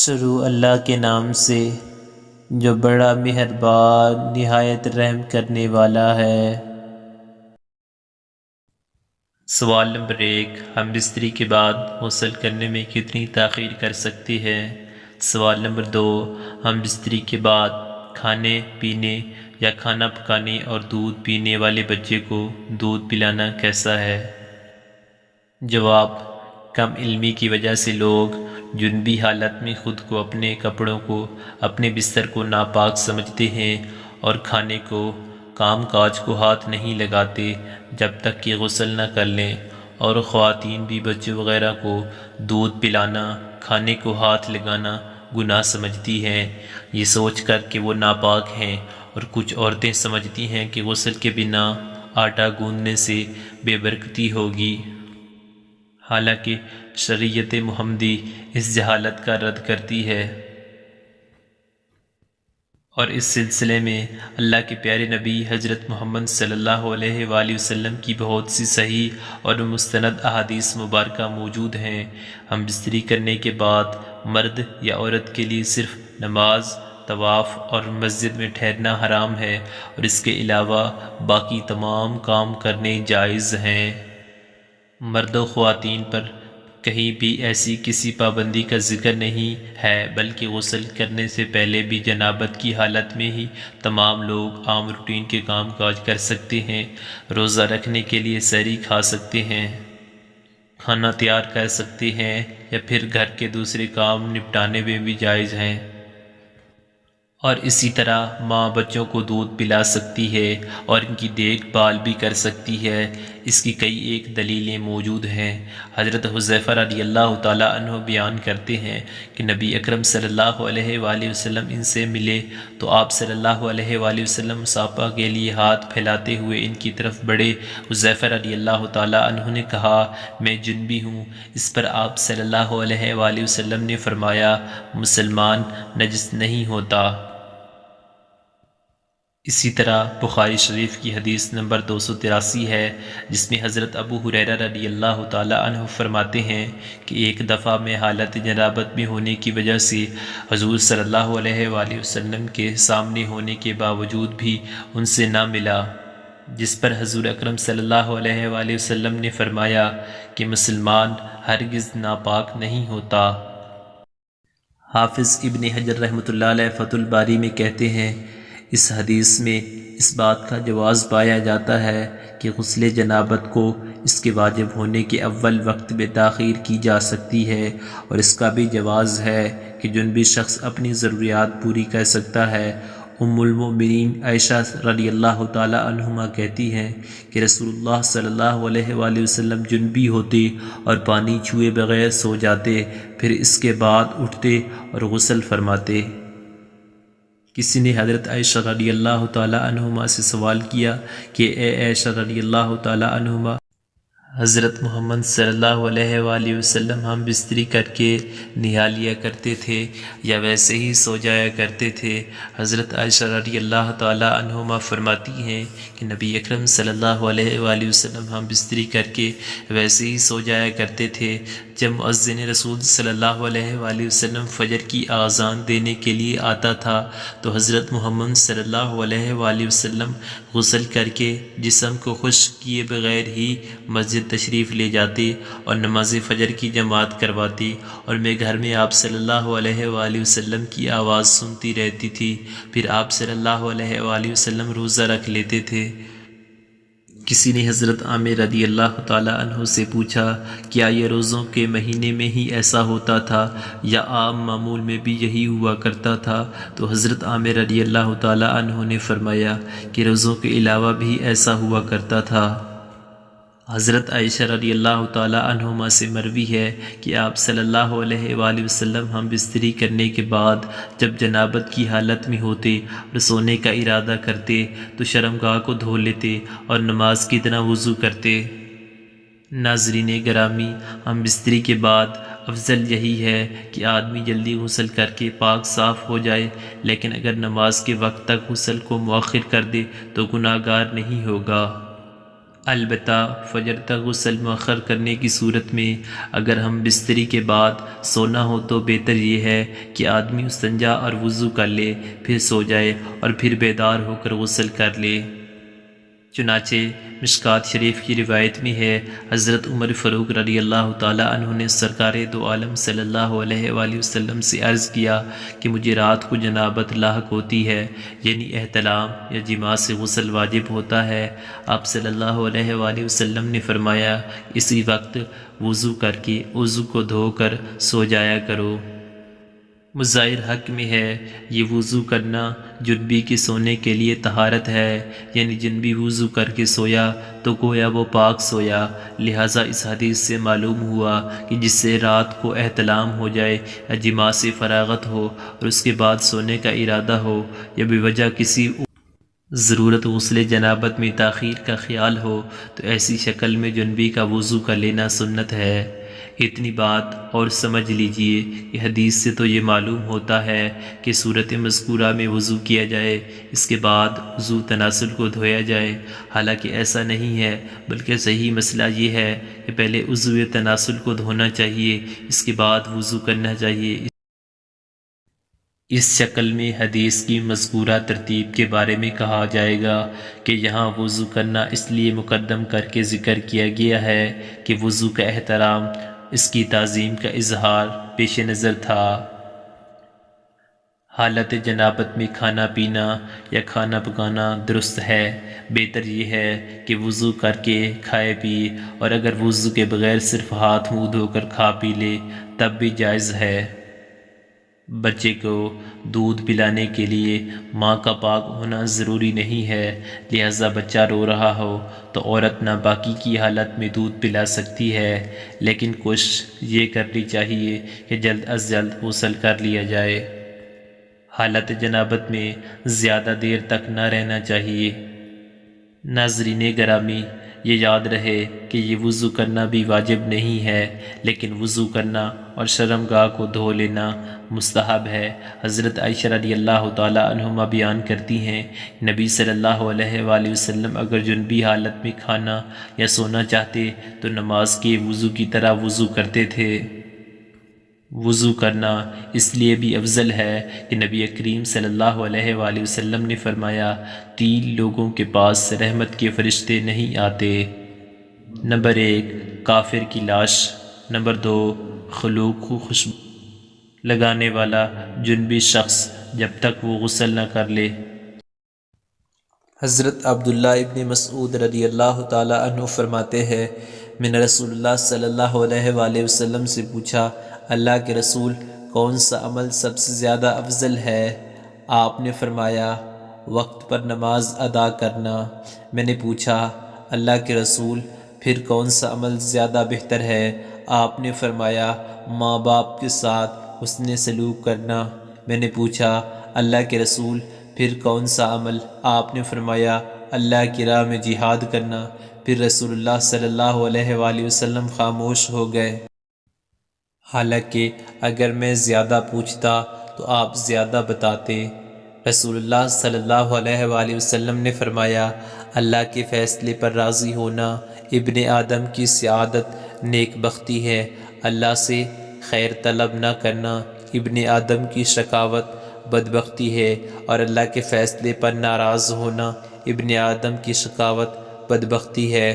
شروع اللہ کے نام سے جو بڑا مہربان نہایت رحم کرنے والا ہے۔ سوال نمبر 1، ہم بستری کے بعد غسل کرنے میں کتنی تاخیر کر سکتے ہیں؟ سوال نمبر 2، ہم بستری کے بعد کھانے پینے یا کھانا پکانے اور دودھ پینے والے بچے کو دودھ پلانا کیسا ہے؟ جواب، کم علمی کی وجہ سے لوگ جنبی حالت میں خود کو، اپنے کپڑوں کو، اپنے بستر کو ناپاک سمجھتے ہیں اور کھانے کو، کام کاج کو ہاتھ نہیں لگاتے جب تک کہ غسل نہ کر لیں، اور خواتین بھی بچے وغیرہ کو دودھ پلانا، کھانے کو ہاتھ لگانا گناہ سمجھتی ہیں، یہ سوچ کر کہ وہ ناپاک ہیں، اور کچھ عورتیں سمجھتی ہیں کہ غسل کے بنا آٹا گوندنے سے بے برکتی ہوگی، حالانکہ شریعت محمدی اس جہالت کا رد کرتی ہے۔ اور اس سلسلے میں اللہ کے پیارے نبی حضرت محمد صلی اللہ علیہ وآلہ وسلم کی بہت سی صحیح اور مستند احادیث مبارکہ موجود ہیں۔ ہم بستری کرنے کے بعد مرد یا عورت کے لیے صرف نماز، طواف اور مسجد میں ٹھہرنا حرام ہے، اور اس کے علاوہ باقی تمام کام کرنے جائز ہیں۔ مرد و خواتین پر کہیں بھی ایسی کسی پابندی کا ذکر نہیں ہے، بلکہ غسل کرنے سے پہلے بھی جنابت کی حالت میں ہی تمام لوگ عام روٹین کے کام کاج کر سکتے ہیں، روزہ رکھنے کے لیے سحری کھا سکتے ہیں، کھانا تیار کر سکتے ہیں، یا پھر گھر کے دوسرے کام نپٹانے میں بھی جائز ہیں۔ اور اسی طرح ماں بچوں کو دودھ پلا سکتی ہے اور ان کی دیکھ بھال بھی کر سکتی ہے۔ اس کی کئی ایک دلیلیں موجود ہیں۔ حضرت حذیفہ رضی اللہ تعالیٰ عنہ بیان کرتے ہیں کہ نبی اکرم صلی اللہ علیہ وآلہ وسلم ان سے ملے تو آپ صلی اللہ علیہ وآلہ وسلم مصافحہ کے لیے ہاتھ پھیلاتے ہوئے ان کی طرف بڑھے۔ حذیفہ رضی اللہ تعالیٰ عنہ نے کہا، میں جنبی ہوں۔ اس پر آپ صلی اللہ علیہ وآلہ وسلم نے فرمایا، مسلمان نجس نہیں ہوتا۔ اسی طرح بخاری شریف کی حدیث نمبر 283 ہے، جس میں حضرت ابو ہریرہ رضی اللہ تعالیٰ عنہ فرماتے ہیں کہ ایک دفعہ میں حالت جنابت میں ہونے کی وجہ سے حضور صلی اللہ علیہ وآلہ وسلم کے سامنے ہونے کے باوجود بھی ان سے نہ ملا، جس پر حضور اکرم صلی اللہ علیہ وآلہ وسلم نے فرمایا کہ مسلمان ہرگز ناپاک نہیں ہوتا۔ حافظ ابن حجر رحمۃ اللہ علیہ فتح الباری میں کہتے ہیں، اس حدیث میں اس بات کا جواز پایا جاتا ہے کہ غسل جنابت کو اس کے واجب ہونے کے اول وقت میں تاخیر کی جا سکتی ہے، اور اس کا بھی جواز ہے کہ جنبی شخص اپنی ضروریات پوری کر سکتا ہے۔ ام المؤمنین عائشہ رضی اللہ تعالیٰ عنہما کہتی ہیں کہ رسول اللہ صلی اللہ علیہ وآلہ وسلم جنبی ہوتے اور پانی چھوئے بغیر سو جاتے، پھر اس کے بعد اٹھتے اور غسل فرماتے۔ کسی نے حضرت عائشہ رضی اللہ تعالیٰ عنہما سے سوال کیا کہ اے عائشہ رضی اللہ تعالیٰ عنہما، حضرت محمد صلی اللہ علیہ وآلہ وسلم ہم بستری کر کے نہا لیا کرتے تھے یا ویسے ہی سو جایا کرتے تھے؟ حضرت عائشہ رضی اللہ تعالیٰ عنہما فرماتی ہیں کہ نبی اکرم صلی اللہ علیہ وآلہ وسلم ہم بستری کر کے ویسے ہی سو جایا کرتے تھے۔ جب مؤذن رسول صلی اللہ علیہ وآلہ وسلم فجر کی آذان دینے کے لیے آتا تھا تو حضرت محمد صلی اللہ علیہ وآلہ وسلم غسل کر کے جسم کو خشک کیے بغیر ہی مسجد تشریف لے جاتے اور نماز فجر کی جماعت کرواتے، اور میں گھر میں آپ صلی اللہ علیہ وآلہ وسلم کی آواز سنتی رہتی تھی۔ پھر آپ صلی اللہ علیہ وآلہ وسلم روزہ رکھ لیتے تھے۔ کسی نے حضرت عامر رضی اللہ تعالیٰ عنہ سے پوچھا، کیا یہ روزوں کے مہینے میں ہی ایسا ہوتا تھا یا عام معمول میں بھی یہی ہوا کرتا تھا؟ تو حضرت عامر رضی اللہ تعالیٰ عنہ نے فرمایا کہ روزوں کے علاوہ بھی ایسا ہوا کرتا تھا۔ حضرت عائشہ رضی اللہ تعالیٰ عنہما سے مروی ہے کہ آپ صلی اللہ علیہ وآلہ وسلم ہم بستری کرنے کے بعد جب جنابت کی حالت میں ہوتے اور سونے کا ارادہ کرتے تو شرمگاہ کو دھو لیتے اور نماز کی طرح وضو کرتے۔ ناظرین گرامی، ہم بستری کے بعد افضل یہی ہے کہ آدمی جلدی غسل کر کے پاک صاف ہو جائے، لیکن اگر نماز کے وقت تک غسل کو مؤخر کر دے تو گناہ گار نہیں ہوگا۔ البتہ فجر تک غسل مؤخر کرنے کی صورت میں اگر ہم بستری کے بعد سونا ہو تو بہتر یہ ہے کہ آدمی استنجا اور وضو کر لے، پھر سو جائے اور پھر بیدار ہو کر غسل کر لے۔ چنانچہ مشکوٰۃ شریف کی روایت میں ہے، حضرت عمر فاروق رضی اللہ تعالیٰ عنہ نے سرکار دو عالم صلی اللہ علیہ وآلہ وسلم سے عرض کیا کہ مجھے رات کو جنابت لاحق ہوتی ہے، یعنی احتلام یا جماع سے غسل واجب ہوتا ہے۔ آپ صلی اللہ علیہ وآلہ وسلم نے فرمایا، اسی وقت وضو کر کے وضو کو دھو کر سو جایا کرو۔ مظاہر حق میں ہے یہ وضو کرنا جنبی کے سونے کے لیے طہارت ہے، یعنی جنبی وضو کر کے سویا تو گویا وہ پاک سویا۔ لہٰذا اس حدیث سے معلوم ہوا کہ جس سے رات کو احتلام ہو جائے یا جماع سے فراغت ہو اور اس کے بعد سونے کا ارادہ ہو یا بے وجہ کسی ضرورت غسل جنابت میں تاخیر کا خیال ہو تو ایسی شکل میں جنبی کا وضو کر لینا سنت ہے۔ اتنی بات اور سمجھ لیجئے کہ حدیث سے تو یہ معلوم ہوتا ہے کہ صورت مذکورہ میں وضو کیا جائے، اس کے بعد وضو تناسل کو دھویا جائے، حالانکہ ایسا نہیں ہے، بلکہ صحیح مسئلہ یہ ہے کہ پہلے وضو تناسل کو دھونا چاہیے، اس کے بعد وضو کرنا چاہیے۔ اس شکل میں حدیث کی مذکورہ ترتیب کے بارے میں کہا جائے گا کہ یہاں وضو کرنا اس لیے مقدم کر کے ذکر کیا گیا ہے کہ وضو کا احترام، اس کی تعظیم کا اظہار پیش نظر تھا۔ حالت جنابت میں کھانا پینا یا کھانا پکانا درست ہے، بہتر یہ ہے کہ وضو کر کے کھائے پی، اور اگر وضو کے بغیر صرف ہاتھ منہ دھو کر کھا پی لے تب بھی جائز ہے۔ بچے کو دودھ پلانے کے لیے ماں کا پاک ہونا ضروری نہیں ہے، لہذا بچہ رو رہا ہو تو عورت ناپاکی کی حالت میں دودھ پلا سکتی ہے، لیکن کوشش یہ کرنی چاہیے کہ جلد از جلد غسل کر لیا جائے۔ حالت جنابت میں زیادہ دیر تک نہ رہنا چاہیے۔ ناظرین گرامی، یہ یاد رہے کہ یہ وضو کرنا بھی واجب نہیں ہے، لیکن وضو کرنا اور شرمگاہ کو دھو لینا مستحب ہے۔ حضرت عائشہ رضی اللہ تعالی عنہما بیان کرتی ہیں، نبی صلی اللہ علیہ وآلہ وسلم اگر جنبی حالت میں کھانا یا سونا چاہتے تو نماز کے وضو کی طرح وضو کرتے تھے۔ وضو کرنا اس لیے بھی افضل ہے کہ نبی کریم صلی اللہ علیہ وآلہ وسلم نے فرمایا، 3 لوگوں کے پاس رحمت کے فرشتے نہیں آتے۔ نمبر 1 کافر کی لاش، نمبر 2 خلوق کو خوشبو لگانے والا جنبی شخص جب تک وہ غسل نہ کر لے۔ حضرت عبداللہ ابن مسعود رضی اللہ تعالی عنہ فرماتے ہیں، میں نے رسول اللہ صلی اللہ علیہ وآلہ وسلم سے پوچھا، اللہ کے رسول کون سا عمل سب سے زیادہ افضل ہے؟ آپ نے فرمایا، وقت پر نماز ادا کرنا۔ میں نے پوچھا، اللہ کے رسول پھر کون سا عمل زیادہ بہتر ہے؟ آپ نے فرمایا، ماں باپ کے ساتھ حسن سلوک کرنا۔ میں نے پوچھا، اللہ کے رسول پھر کون سا عمل؟ آپ نے فرمایا، اللہ کی راہ میں جہاد کرنا۔ پھر رسول اللہ صلی اللہ علیہ وآلہ وسلم خاموش ہو گئے۔ حالانکہ اگر میں زیادہ پوچھتا تو آپ زیادہ بتاتے۔ رسول اللہ صلی اللہ علیہ وآلہ وسلم نے فرمایا، اللہ کے فیصلے پر راضی ہونا ابن آدم کی سعادت نیک بختی ہے، اللہ سے خیر طلب نہ کرنا ابن آدم کی شقاوت بدبختی ہے، اور اللہ کے فیصلے پر ناراض ہونا ابن آدم کی شقاوت بدبختی ہے۔